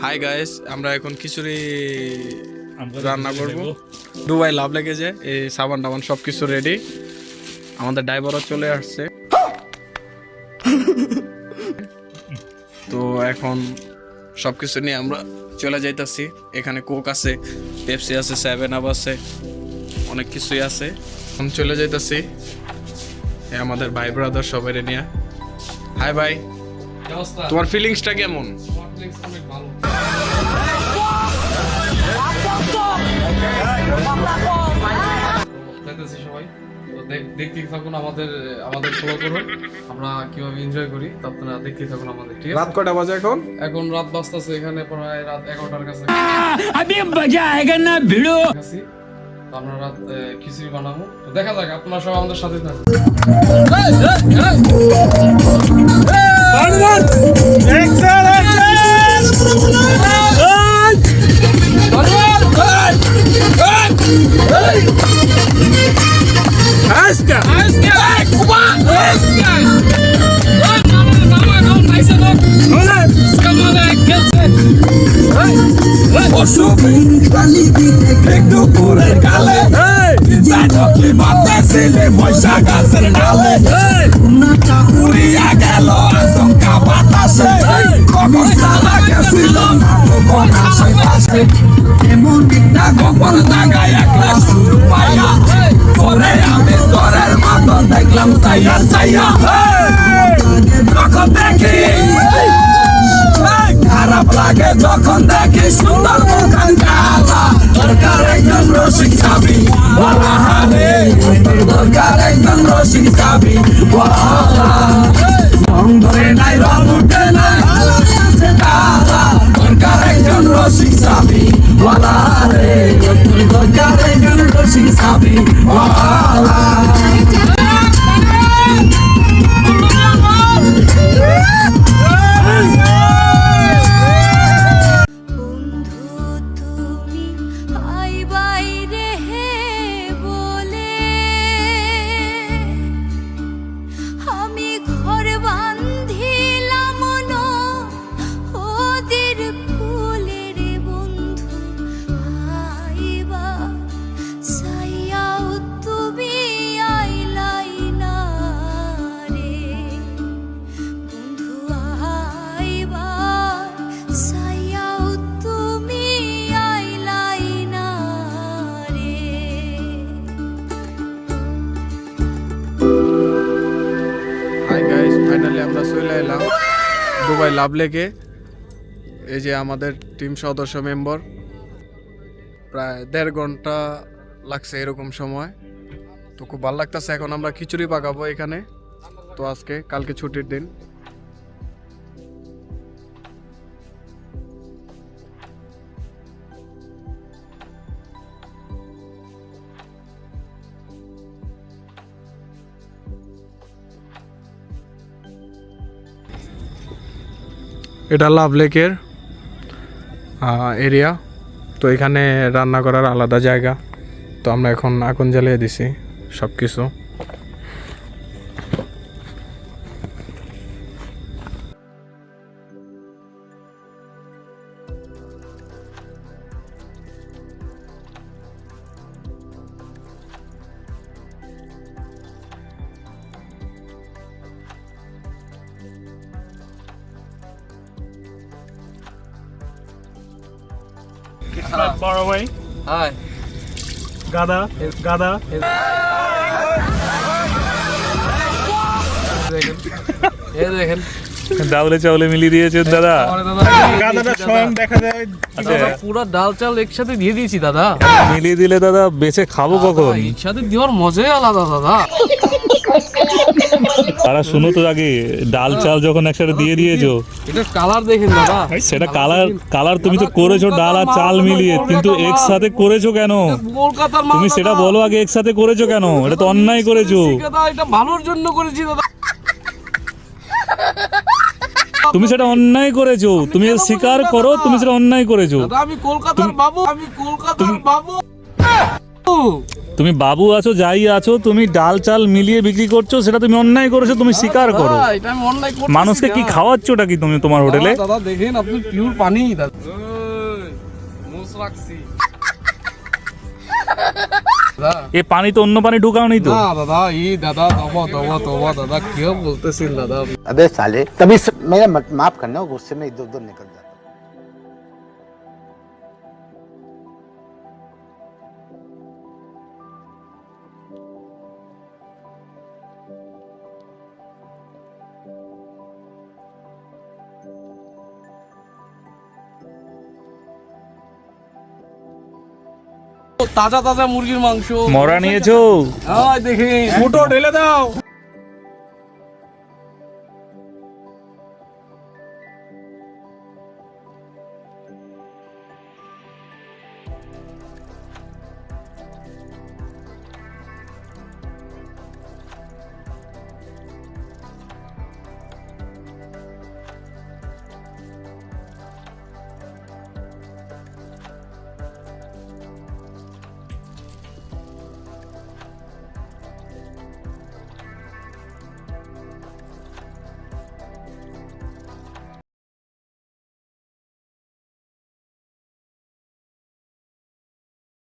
Hi guys, আমরা এখন খিচুড়ি রান্না করব। দুবাই লাভ লেগেছে, এই সাবান টাবান সব কিছু রেডি। আমাদের ড্রাইভারও চলে আসছে। তো এখন সব কিছু নিয়ে আমরা চলে যাইতাছি। এখানে কোক আছে, পেপসি আছে, 7 আপ আছে, অনেক কিছুই আছে। এখন চলে যাইতাছি আমাদের ভাই ব্রাদার সবাই নিয়ে। হাই ভাই, তোমার ফিলিংসটা কেমন? সবাই দেখতে থাকুন, আমাদের ফলো করুন, আমরা কিভাবে এনজয় করি আপনারা দেখতে থাকুন আমাদের। ঠিক রাত কয়টা বাজে এখন? এখন রাত বাজতেছে এখানে প্রায় রাত 11টার কাছে। আমরা রাত খিচুড়ি বানাবো, তো দেখা যাক, আপনারা সবাই আমাদের সাথে থাকুন। বৈশাখ গাছের ডালে উড়িয়া গেল আশঙ্কা বাতাসে, কখন সালা গেছিল এমন একটা গোপন জায়গায় একলা সুযোগ পাইয়া করে আমি সরের মতো দেখলাম চাইয়া চাইয়া। যখন দেখি খারাপ লাগে, যখন দেখি সুন্দর মুখান কালা, দরকার একজন রসিক চাবি বলা হারে, দরকার একজন রসিক চাবি বলা। রং ধরে নাই, রং উঠে নাই, দরকার একজন রসিক চাবি বলা রে, দরকার একজন রসিক চাবি বলা। ফাইনালি আমরা চলে এলাম দুবাই লাভ লেগে। এই যে আমাদের টিম সদস্য মেম্বার, প্রায় 1.5 ঘন্টা লাগছে এরকম সময়। তো খুব ভালো লাগতেছে। এখন আমরা খিচুড়ি পাকাবো এখানে। তো কালকে ছুটির দিন। এটা লাভ লেকের এরিয়া। তো এখানে রান্না করার আলাদা জায়গা। তো আমরা এখন আগুন জ্বালিয়ে দিছি সব কিছু। Far away. হাই Gada. দেখেন ডাউলে চাউলে মিলিয়ে দিয়েছেন দাদা। গাদাটা স্বয়ং দেখা যায়। পুরো ডাল চাল একসাথে দিয়ে দিয়েছি দাদা। মিলিয়ে দিলে দাদা বেঁচে খাবো কখন? একসাথে দেওয়ার মজাই আলাদা দাদা। তারা শুনো তো আগে, ডাল চাল যখন একসাথে দিয়ে দিয়েছো, এটা কালার দেখেন দাদা। সেটা কালার তুমি তো করেছো ডাল আর চাল মিলিয়ে, কিন্তু একসাথে করেছো কেন? কলকাতার তুমি সেটা বলো আগে, একসাথে করেছো কেন? এটা তো অন্যায় করেছো। এটা ভালোর জন্য করেছি দাদা। তুমি সেটা অন্যায় করেছো, তুমি স্বীকার করো তুমি সেটা অন্যায় করেছো। আমি কলকাতার বাবু, আমি কলকাতার বাবু। তুমি বাবু আছো যাই আছো, তুমি ডাল চাল মিলিয়ে বিক্রি করছো, সেটা তুমি অন্যায় করেছো, তুমি স্বীকার করো। দাদা, এটা আমি অনলাইন করতেছি মানুষকে কি না। খাওয়াচ্ছোটা কি তুমি তোমার হোটেলে? দাদা দেখেন আপনি পিওর পানি দাদা। মুস রাখছি দাদা। এ পানি তো অন্য পানি ঢুকাও নি তো। না দাদা, এই দাদা তবা তবা তবা দাদা কি বলতেছেন দাদা? अबे साले तभी मेरा माफ करना गुस्से में इधर उधर निकल जाता তাজা তাজা মুরগির মাংস মরা নিয়েছো? হ্যাঁ দেখেন, ফুটো ঢেলে দাও।